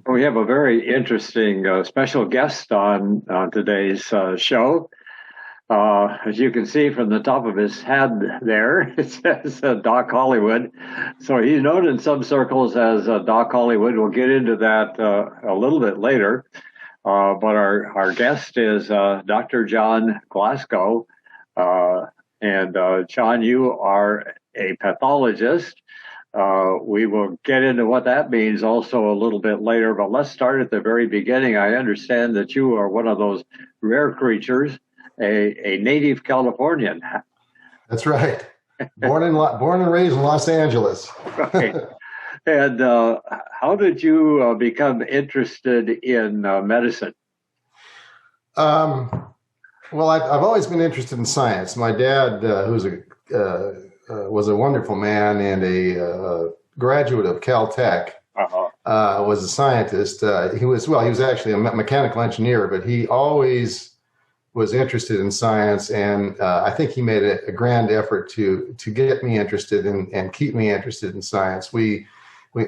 We have a very interesting special guest on today's show. As you can see from the top of his head there, it says Doc Hollywood. So he's known in some circles as Doc Hollywood. We'll get into that a little bit later. But our guest is Dr. John Glasgow. And John, you are a pathologist. We will get into what that means also a little bit later, but let's start at the very beginning. I understand that you are one of those rare creatures, a native Californian. That's right. Born and raised in Los Angeles. Right. And how did you become interested in medicine? Well, I've always been interested in science. My dad, was a wonderful man and a graduate of Caltech, was a scientist. He was actually a mechanical engineer, but he always was interested in science. And I think he made a grand effort to get me interested and keep me interested in science. We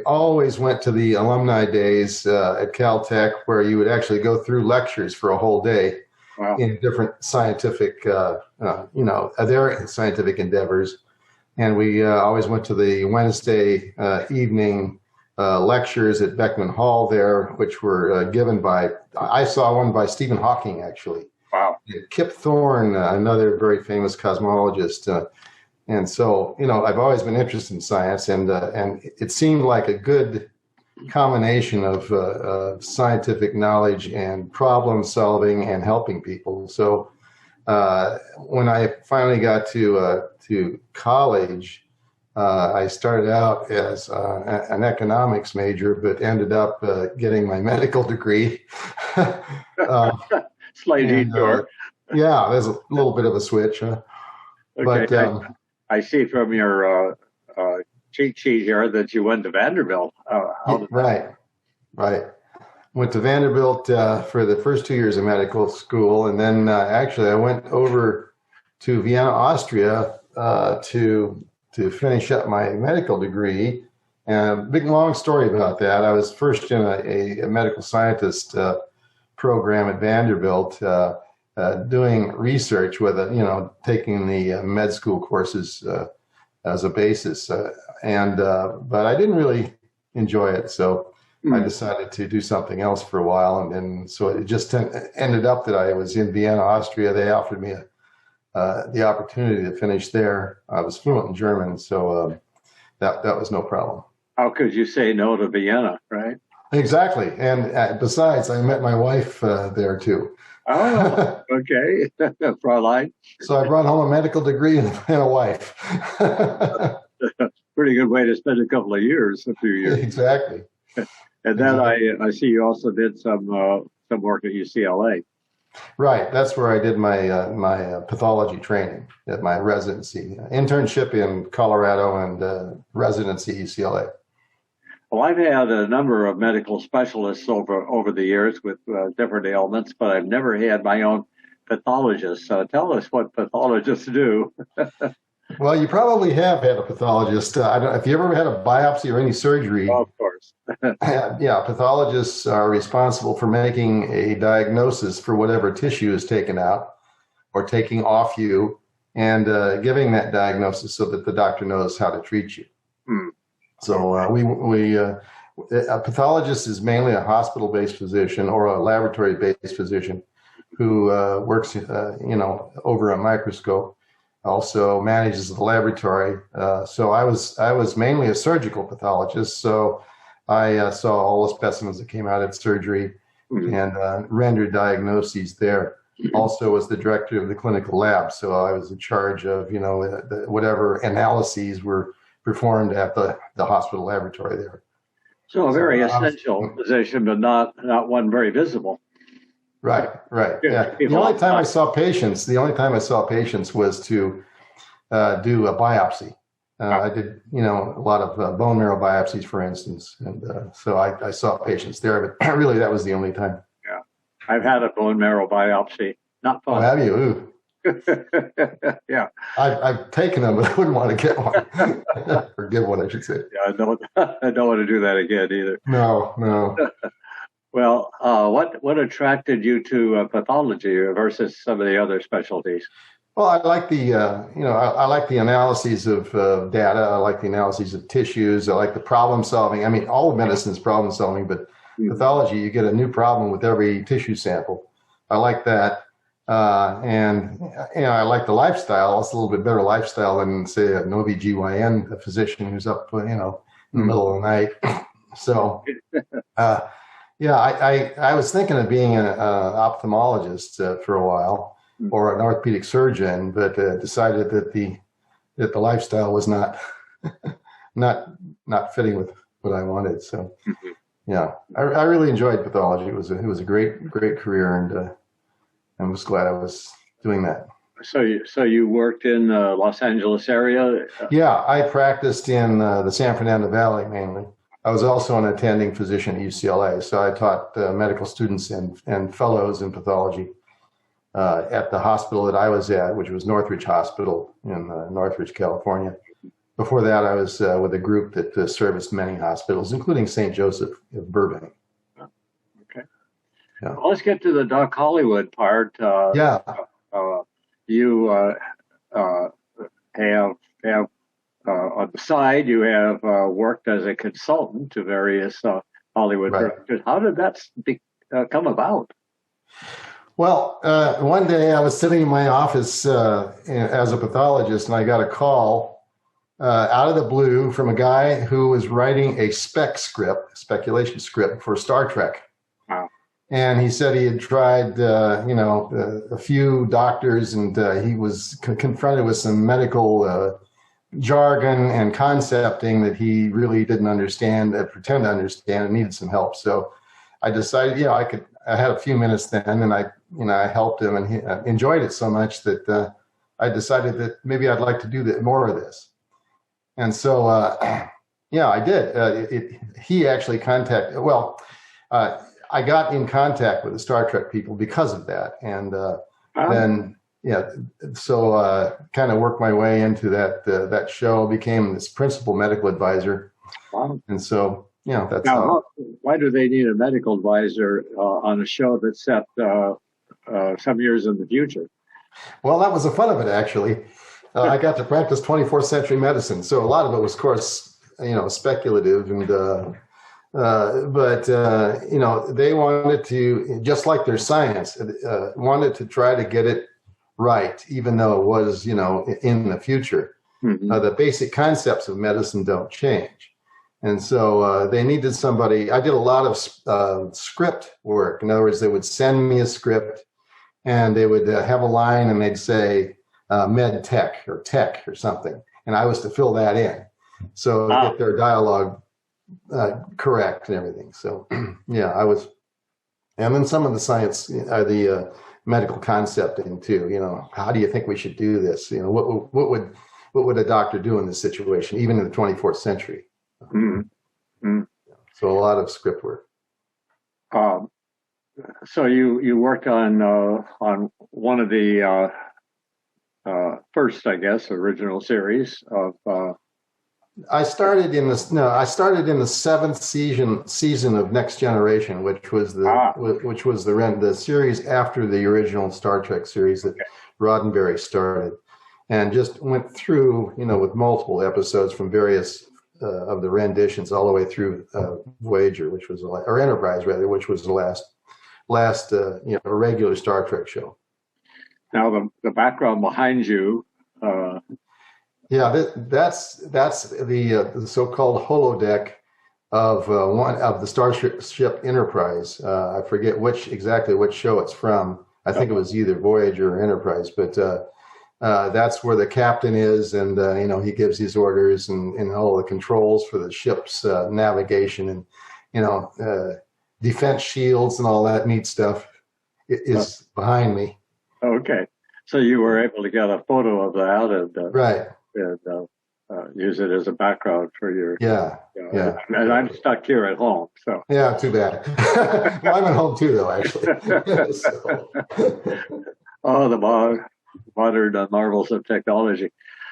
always went to the alumni days at Caltech where you would actually go through lectures for a whole day. Wow. In different scientific, their scientific endeavors. And we always went to the Wednesday evening lectures at Beckman Hall there, which were given by, I saw one by Stephen Hawking, actually. Wow. Kip Thorne, another very famous cosmologist. And so, I've always been interested in science, and it seemed like a good combination of scientific knowledge and problem solving and helping people. So when I finally got to college, I started out as an economics major, but ended up getting my medical degree. Slight detour. Yeah, there's a little bit of a switch. Okay, but I see from your cheat sheet here that you went to Vanderbilt. Right. Went to Vanderbilt for the first 2 years of medical school, and then actually I went over to Vienna, Austria, to finish up my medical degree. And a big long story about that. I was first in a medical scientist program at Vanderbilt, doing research with taking the med school courses as a basis, but I didn't really enjoy it, so I decided to do something else for a while, and then so it just ended up that I was in Vienna, Austria. They offered me the opportunity to finish there. I was fluent in German, so that was no problem. How could you say no to Vienna, right? Exactly, and besides, I met my wife there too. Oh, okay. Fraulein. So I brought home a medical degree and a wife. Pretty good way to spend a few years. Exactly. And then I see you also did some work at UCLA. Right. That's where I did my pathology training at my residency, internship in Colorado and residency at UCLA. Well, I've had a number of medical specialists over the years with different ailments, but I've never had my own pathologist. So tell us what pathologists do. Well, you probably have had a pathologist. I don't know if you ever had a biopsy or any surgery. Oh, of course. Yeah, pathologists are responsible for making a diagnosis for whatever tissue is taken out or taking off you, and giving that diagnosis so that the doctor knows how to treat you. So a pathologist is mainly a hospital-based physician or a laboratory-based physician who works, over a microscope. Also manages the laboratory. So I was mainly a surgical pathologist. So I saw all the specimens that came out of surgery and rendered diagnoses there. Also was the director of the clinical lab. So I was in charge of, whatever analyses were performed at the hospital laboratory there. So a very essential position, but not one very visible. Right. Yeah. The only time I saw patients was to do a biopsy. I did, a lot of bone marrow biopsies, for instance, and so I saw patients there. But really, that was the only time. Yeah, I've had a bone marrow biopsy. Not fun. Oh, have you? Ooh. Yeah, I've taken them, but I wouldn't want to get one or give one, I should say. Yeah, I don't want to do that again either. No. Well, what attracted you to pathology versus some of the other specialties? Well, I like I like the analyses of data. I like the analyses of tissues. I like the problem solving. I mean, all of medicine is problem solving, but Mhm. pathology, you get a new problem with every tissue sample. I like that. And, I like the lifestyle. It's a little bit better lifestyle than, say, an OB/GYN, a physician who's up, in the Mhm. middle of the night. So, uh, yeah, I was thinking of being an ophthalmologist for a while, or an orthopedic surgeon, but decided that the lifestyle was not not fitting with what I wanted. So Mhm. yeah, I really enjoyed pathology. It was a great career, and I was glad I was doing that. So you worked in the Los Angeles area? Yeah, I practiced in the San Fernando Valley mainly. I was also an attending physician at UCLA, so I taught medical students and fellows in pathology at the hospital that I was at, which was Northridge Hospital in Northridge, California. Before that, I was with a group that serviced many hospitals, including St. Joseph of Burbank. Okay. Yeah. Well, let's get to the Doc Hollywood part. Yeah. You uh, have on the side, you have worked as a consultant to various Hollywood Right. productions. How did that come about? Well, one day I was sitting in my office as a pathologist, and I got a call out of the blue from a guy who was writing a speculation script for Star Trek. Wow. And he said he had tried, a few doctors, and he was confronted with some medical jargon and concepting that he really didn't understand, pretend to understand, and needed some help. So I decided, I had a few minutes then, and I helped him, and he enjoyed it so much that I decided that maybe I'd like to do more of this. And so, I did. He actually contacted. Well, I got in contact with the Star Trek people because of that, and then so kind of worked my way into that show. Became this principal medical advisor, Wow. and so that's Now, how. why do they need a medical advisor on a show that's set some years in the future? Well, that was the fun of it, actually. I got to practice 24th century medicine, so a lot of it was, of course, speculative, and but they wanted to, just like their science, wanted to try to get it right, even though it was, in the future. Mm-hmm. The basic concepts of medicine don't change. And so they needed somebody. I did a lot of script work. In other words, they would send me a script, and they would have a line, and they'd say med tech or something. And I was to fill that in. So get their dialogue correct and everything. So I was, and then some of the science, the medical concepting too. How do you think we should do this? What would a doctor do in this situation, even in the 24th century? Mm-hmm. So a lot of script work. So you worked on one of the first, I guess, original series of. I started in the seventh season of Next Generation, which was the series after the original Star Trek series that Roddenberry started, and just went through, with multiple episodes from various of the renditions all the way through Voyager, which was or Enterprise rather, which was the last regular Star Trek show. Now the background behind you. That's the so-called holodeck of one of the Starship Enterprise. I forget exactly which show it's from. I think it was either Voyager or Enterprise, but that's where the captain is, and he gives his orders, and all the controls for the ship's navigation, and defense shields and all that neat stuff is behind me. Okay, so you were able to get a photo of that and right. And use it as a background for your yeah. And I'm stuck here at home, so yeah, too bad. Well, I'm at home too, though, actually. So. Oh, the modern marvels of technology.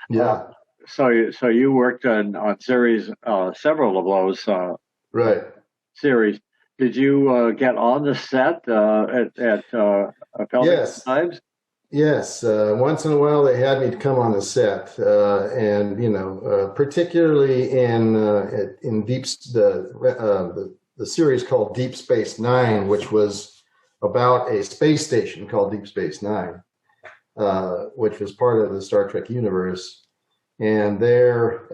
Yeah. So you worked on series, several of those right series. Did you get on the set at filming Yes. times? Yes, once in a while they had me to come on the set, and particularly in the series called Deep Space Nine, which was about a space station called Deep Space Nine, which was part of the Star Trek universe. And there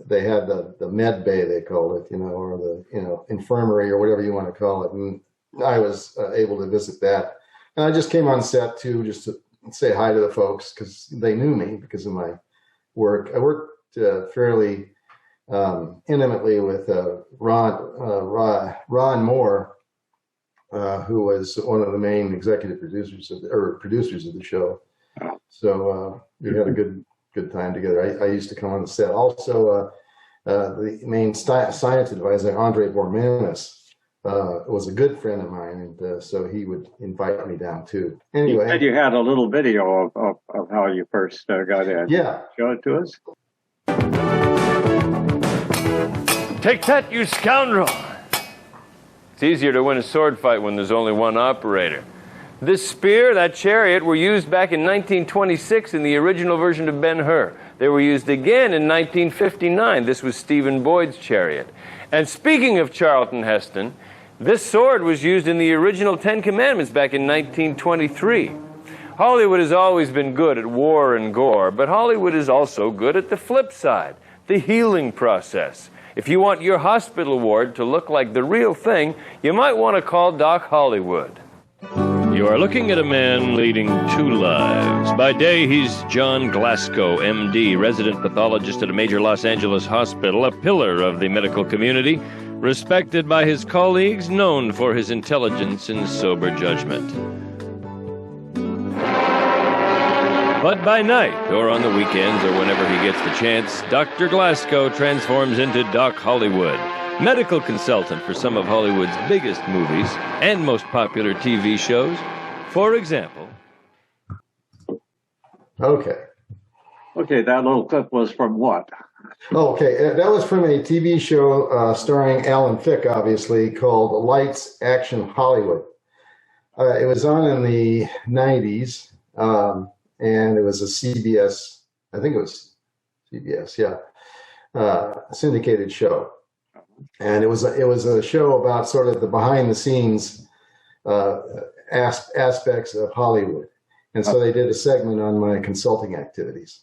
they had the med bay, they called it, or the infirmary or whatever you want to call it, and I was able to visit that. And I just came on set too, just to say hi to the folks because they knew me because of my work. I worked fairly intimately with Ron Moore, who was one of the main executive producers of the show. So we had a good time together. I used to come on the set. Also, the main science advisor, Andre Bormanis, was a good friend of mine, and so he would invite me down too. Anyway, you said you had a little video of how you first got in. Yeah. Show it to us. Take that, you scoundrel! It's easier to win a sword fight when there's only one operator. This spear, that chariot, were used back in 1926 in the original version of Ben-Hur. They were used again in 1959. This was Stephen Boyd's chariot. And speaking of Charlton Heston, this sword was used in the original Ten Commandments back in 1923. Hollywood has always been good at war and gore, but Hollywood is also good at the flip side, the healing process. If you want your hospital ward to look like the real thing, you might want to call Doc Hollywood. You are looking at a man leading two lives. By day, he's John Glasgow, M.D., resident pathologist at a major Los Angeles hospital, a pillar of the medical community, respected by his colleagues, known for his intelligence and sober judgment. But by night, or on the weekends, or whenever he gets the chance, Dr. Glasgow transforms into Doc Hollywood, medical consultant for some of Hollywood's biggest movies and most popular TV shows. For example... Okay, that little clip was from what? Okay, that was from a TV show starring Alan Thicke, obviously, called Lights, Action, Hollywood. It was on in the 90s, and it was a CBS, I think it was CBS, yeah, syndicated show. And it was a show about sort of the behind-the-scenes aspects of Hollywood. And so they did a segment on my consulting activities.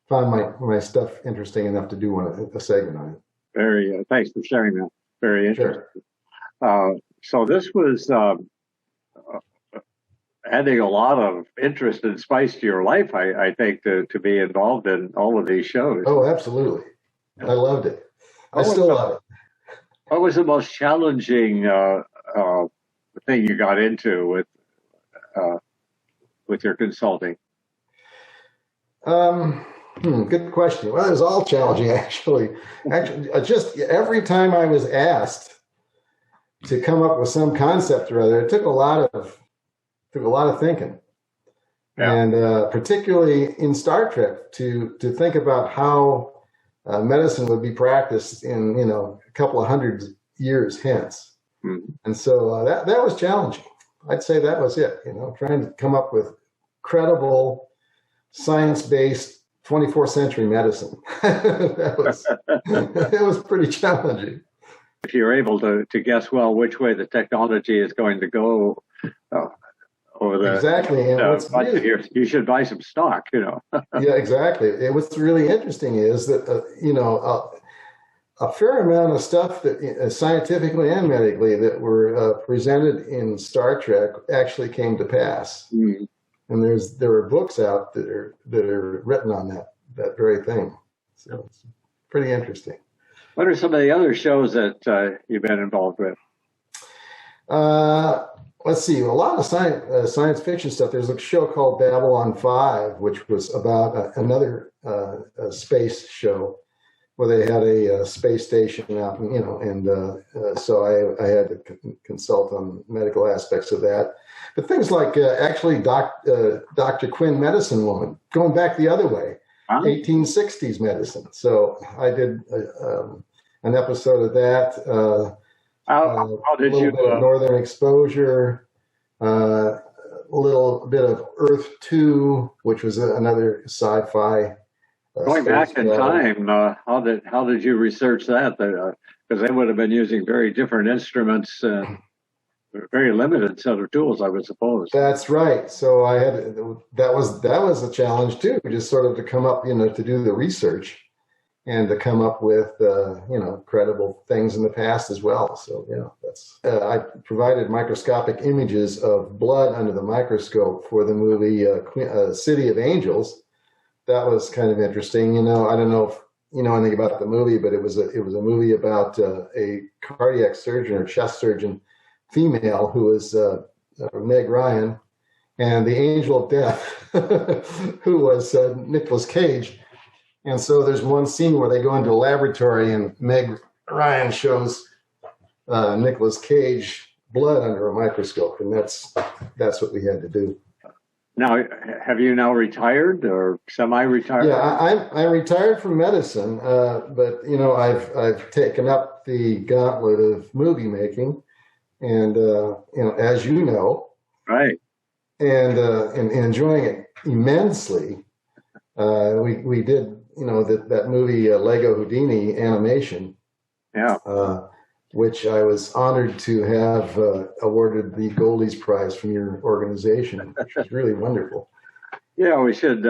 Found my stuff interesting enough to do a segment on it. Very, thanks for sharing that. Very interesting. Sure. So this was adding a lot of interest and spice to your life, I think, to be involved in all of these shows. Oh, absolutely. I loved it. I still love it. What was the most challenging thing you got into with your consulting? Good question. Well, it was all challenging, actually. Just every time I was asked to come up with some concept or other, it took a lot of thinking, yeah. And particularly in Star Trek, to think about how medicine would be practiced in a couple of hundred years hence. Mm-hmm. And so that was challenging. I'd say that was it. Trying to come up with credible, science-based 24th century medicine. It was pretty challenging. If you're able to guess well which way the technology is going to go over the exactly, and you should buy some stock. Yeah, exactly. What's really interesting is that a fair amount of stuff that scientifically and medically that were presented in Star Trek actually came to pass. Mm. And there are books out that are written on that very thing. So it's pretty interesting. What are some of the other shows that you've been involved with? Let's see. A lot of science fiction stuff. There's a show called Babylon 5, which was about another space show where they had a space station out, so I had to consult on medical aspects of that. But things like actually Dr. Quinn, Medicine Woman, going back the other way, 1860s medicine. So I did an episode of that. How a did little you? bit of northern exposure, a little bit of Earth 2, which was another sci-fi. Going back in travel. time, how did you research that? Because they would have been using very different instruments and very limited set of tools, I would suppose. That's right. So I had that was a challenge too, just sort of to come up, to do the research and to come up with credible things in the past as well. So that's I provided microscopic images of blood under the microscope for the movie City of Angels. That was kind of interesting. I don't know if you know anything about the movie, but it was a movie about a cardiac surgeon or chest surgeon female who was Meg Ryan, and the angel of death who was Nicolas Cage. And so there's one scene where they go into a laboratory and Meg Ryan shows Nicolas Cage blood under a microscope, and that's what we had to do. Now, have you now retired or semi-retired? Yeah, I retired from medicine, but I've taken up the gauntlet of movie making, and as you know, right, and enjoying it immensely. We did that movie Lego Houdini animation, which I was honored to have awarded the Goldie's Prize from your organization, which was really wonderful. Yeah, we should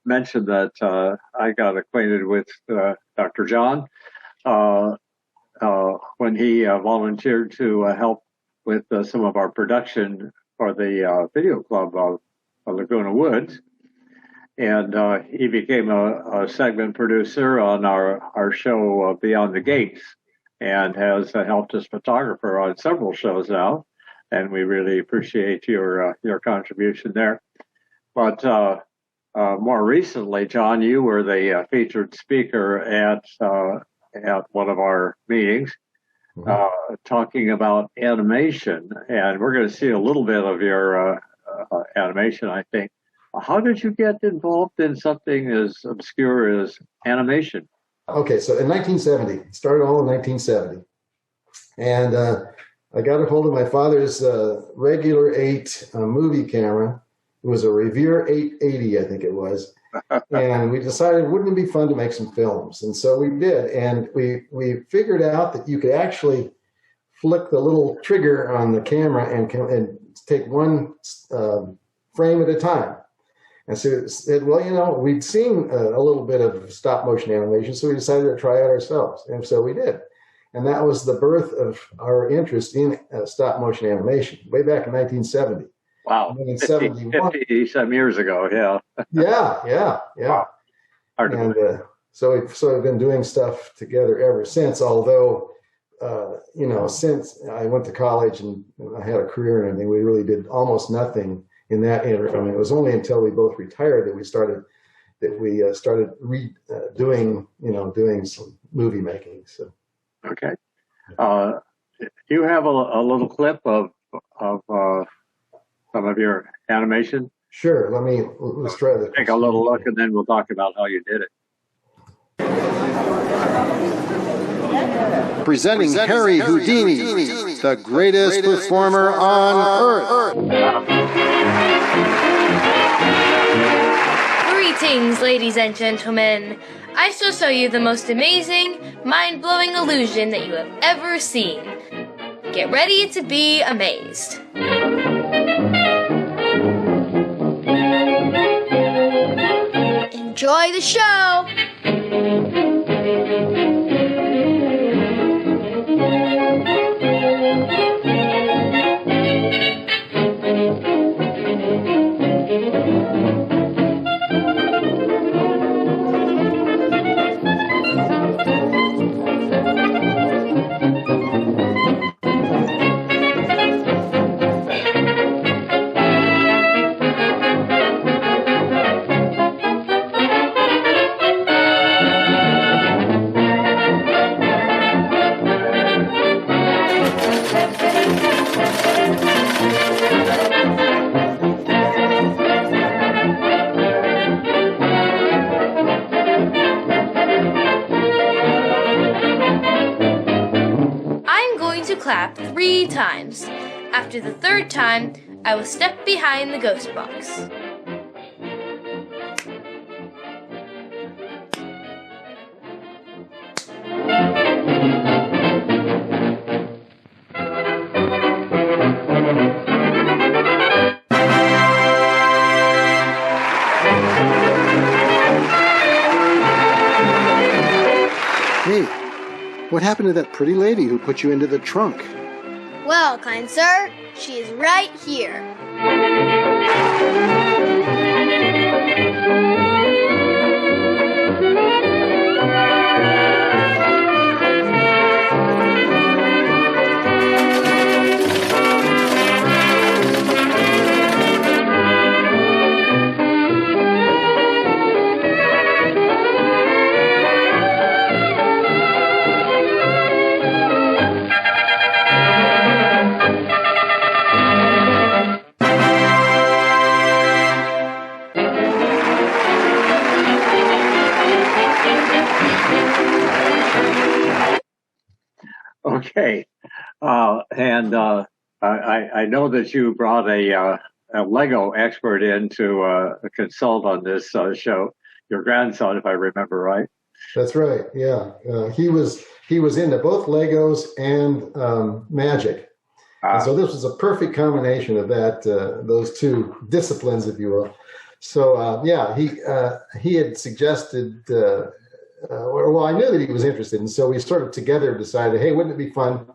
mention that I got acquainted with Dr. John when he volunteered to help with some of our production for the video club of Laguna Woods. And he became a segment producer on our show Beyond the Gates, and has helped as photographer on several shows now. And we really appreciate your contribution there. But more recently, John, you were the featured speaker at one of our meetings, talking about animation. And we're going to see a little bit of your animation, I think. How did you get involved in something as obscure as animation? Okay, so in 1970, started all in 1970. And I got a hold of my father's regular 8 movie camera. It was a Revere 880, I think it was. And we decided, wouldn't it be fun to make some films? And so we did. And we figured out that you could actually flick the little trigger on the camera and take one frame at a time. And so it said, well, we'd seen a little bit of stop motion animation, so we decided to try it ourselves. And so we did. And that was the birth of our interest in stop motion animation way back in 1970. Wow. 50-some years ago, yeah. Yeah. Wow. And so we've sort of been doing stuff together ever since, although, since I went to college and I had a career and everything, we really did almost nothing in that interim. I mean, it was only until we both retired that we started doing some movie making. So, okay. Do you have a little clip of some of your animation? Sure. Let's try that. Take a little look, and then we'll talk about how you did it. Presenting Harry Houdini, the greatest performer on Earth. Greetings, ladies and gentlemen. I shall show you the most amazing, mind-blowing illusion that you have ever seen. Get ready to be amazed. Enjoy the show! to clap 3 times. After the 3rd time, I will step behind the ghost box. Hey, what happened to that pretty lady who put you into the trunk? Well, kind sir, she is right here. Okay, I know that you brought a Lego expert in to consult on this show. Your grandson, if I remember right. That's right. Yeah, he was into both Legos and magic. And so this was a perfect combination of that, those two disciplines, if you will. So yeah, he had suggested. Well, I knew that he was interested, and so we sort of together decided, hey, wouldn't it be fun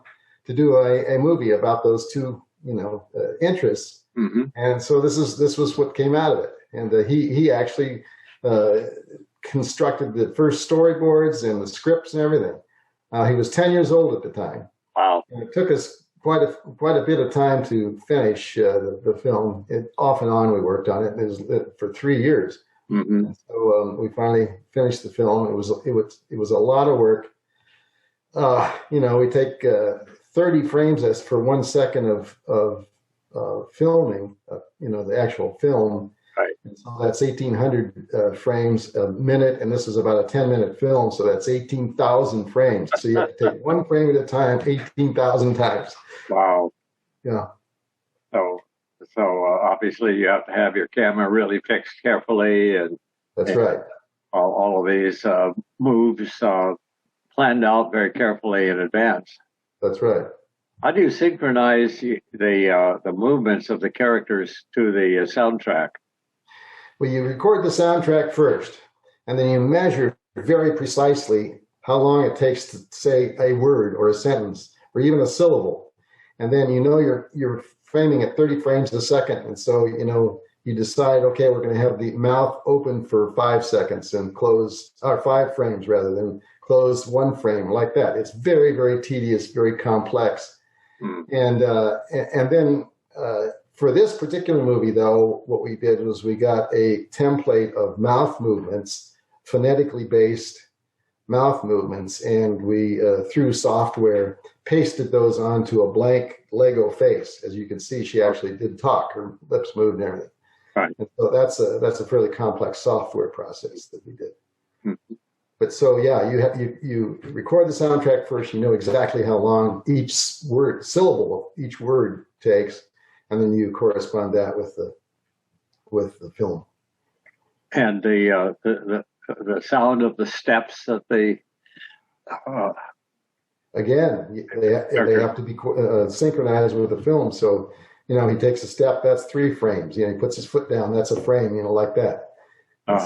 to do a movie about those two, interests? Mm-hmm. And so this was what came out of it. And he actually constructed the first storyboards and the scripts and everything. He was 10 years old at the time. Wow! And it took us quite a bit of time to finish the film. Off and on, we worked on it. It was for 3 years. Mm-hmm. So we finally finished the film. It was a lot of work. We take 30 frames as for 1 second of filming. The actual film. Right. And so that's 1,800 frames a minute, and this is about a 10-minute film. So that's 18,000 frames. So you have to take 1 frame at a time, 18,000 times. Wow. Yeah. So obviously you have to have your camera really fixed carefully, and that's right. All of these moves planned out very carefully in advance. That's right. How do you synchronize the movements of the characters to the soundtrack? Well, you record the soundtrack first, and then you measure very precisely how long it takes to say a word or a sentence or even a syllable, and then you're framing at 30 frames a second. And so, you decide, okay, we're going to have the mouth open for 5 seconds and close, or 5 frames rather than close 1 frame, like that. It's very, very tedious, very complex. Mm. And then for this particular movie, though, what we did was we got a template of mouth movements, phonetically based mouth movements, and we, through software, pasted those onto a blank Lego face. As you can see, she actually did talk, her lips moved and everything. Right. And so that's a fairly complex software process that we did. Mm-hmm. But so yeah, you record the soundtrack first. You know exactly how long each syllable of each word takes, and then you correspond that with the film. And the sound of the steps that they. Again, they have to be synchronized with the film. So, he takes a step, that's 3 frames. He puts his foot down, that's a frame, like that.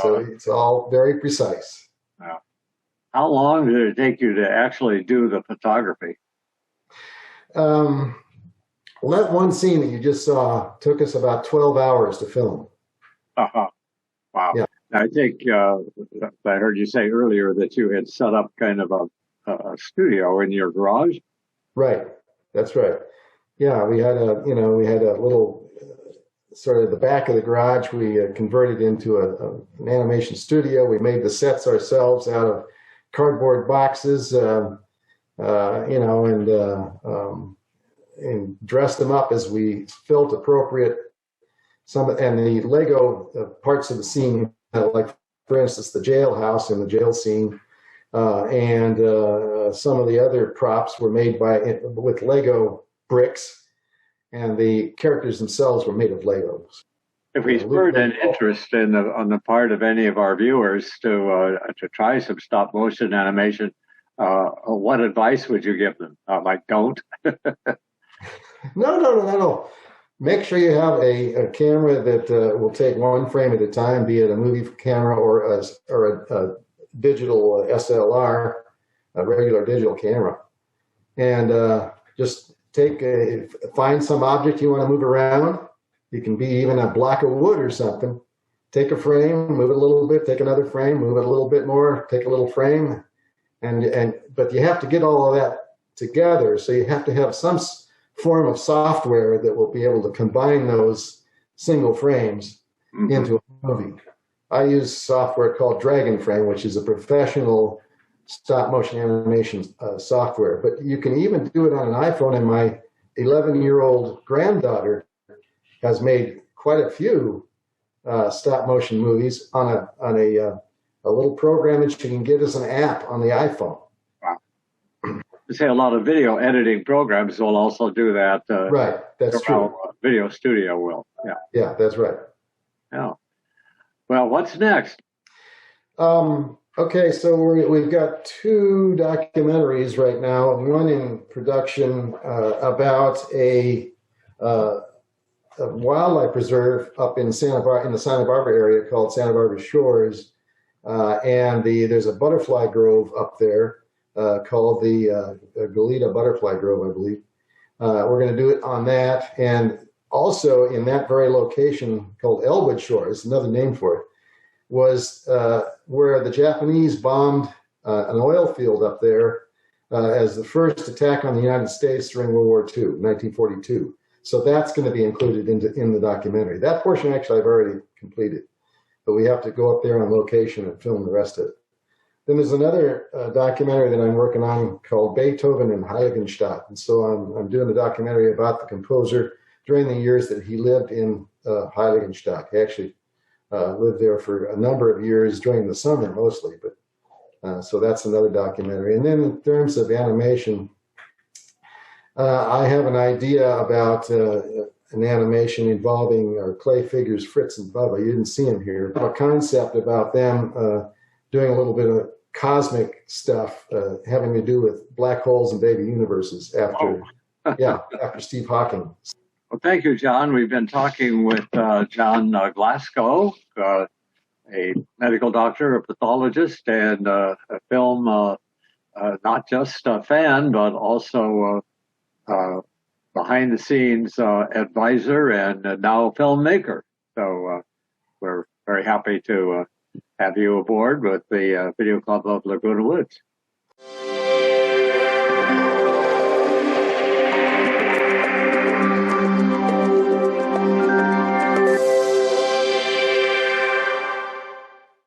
So it's all very precise. How long did it take you to actually do the photography? Well, that one scene that you just saw took us about 12 hours to film. Wow. Yeah. I think I heard you say earlier that you had set up kind of a studio in your garage. Right. That's right. Yeah, we had a little sort of the back of the garage. We converted into an animation studio. We made the sets ourselves out of cardboard boxes, and dressed them up as we felt appropriate. And the Lego parts of the scene, like for instance, the jailhouse in the jail scene, and some of the other props were made with Lego bricks, and the characters themselves were made of Legos. If we spurred an interest on the part of any of our viewers to try some stop motion animation, what advice would you give them? Like, don't? No. Make sure you have a camera that will take one frame at a time, be it a movie camera or a digital SLR, a regular digital camera, and just find some object you want to move around. It can be even a block of wood or something. Take a frame, move it a little bit, take another frame, move it a little bit more, take a little frame, but you have to get all of that together. So you have to have some form of software that will be able to combine those single frames into a movie. I use software called Dragon Frame, which is a professional stop motion animation software. But you can even do it on an iPhone, and my 11-year-old granddaughter has made quite a few stop motion movies on a little program that you can get as an app on the iPhone. Wow. You say a lot of video editing programs will also do that. Right, that's true. Video Studio will. Yeah. Yeah, that's right. Yeah. Well, what's next? Okay, so we've got two documentaries right now. One in production about a wildlife preserve up in the Santa Barbara area called Santa Barbara Shores, and there's a butterfly grove up there called the Goleta Butterfly Grove, I believe. We're going to do it on that, and also in that very location called Elwood Shores, another name for it, was where the Japanese bombed an oil field up there as the first attack on the United States during World War II, 1942. So that's going to be included in the documentary. That portion actually I've already completed, but we have to go up there on location and film the rest of it. Then there's another documentary that I'm working on called Beethoven in Heiligenstadt. And so I'm doing a documentary about the composer during the years that he lived in Heiligenstadt. He actually lived there for a number of years during the summer mostly, but so that's another documentary. And then in terms of animation, I have an idea about an animation involving clay figures Fritz and Bubba. You didn't see them here. A concept about them doing a little bit of cosmic stuff having to do with black holes and baby universes after Steve Hawking. Well, thank you, John. We've been talking with John Glasgow, a medical doctor, a pathologist, and a film not just a fan, but also behind-the-scenes advisor and now filmmaker. So we're very happy to have you aboard with the Video Club of Laguna Woods.